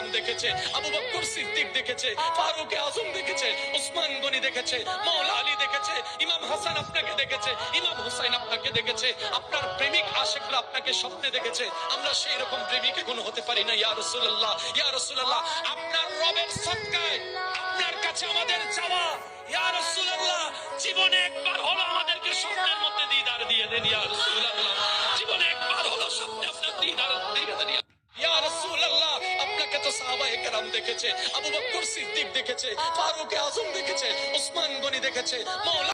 কেরাম দেখেছে, আবু বকর সিদ্দিক দেখেছে, ফারুক আজম দেখেছে, ওসমান গনি দেখেছে, মাওলা আলী দেখেছে, ইমাম হাসান আপনাকে দেখেছে, ইমাম হুসাইন আপনাকে দেখেছে, আপনার প্রেমিক আশিকরা আপনাকে স্বপ্নে দেখেছে। আমরা সেই রকম প্রেমিক এখন হতে পারি না। ইয়া রাসূলুল্লাহ, ইয়া রাসূলুল্লাহ, আপনার রবের সদকায় আপনার কাছে আমাদের চাওয়া, ইয়া রাসূলুল্লাহ, জীবনে একবার হলো আমাদেরকে স্বপ্নের মধ্যে দিদার দিয়ে দেন। ইয়া রাসূলুল্লাহ, জীবনে একবার হলো স্বপ্নে আপনার দিদার দিয়ে দেন। ইয়া রাসূলুল্লাহ, আপনাকে তো সাহাবায়ে কেরাম দেখেছে, আবু বকর সিদ্দিক দেখেছে, ফারুক আজম দেখেছে, ওসমান গনি দেখেছে, মাওলা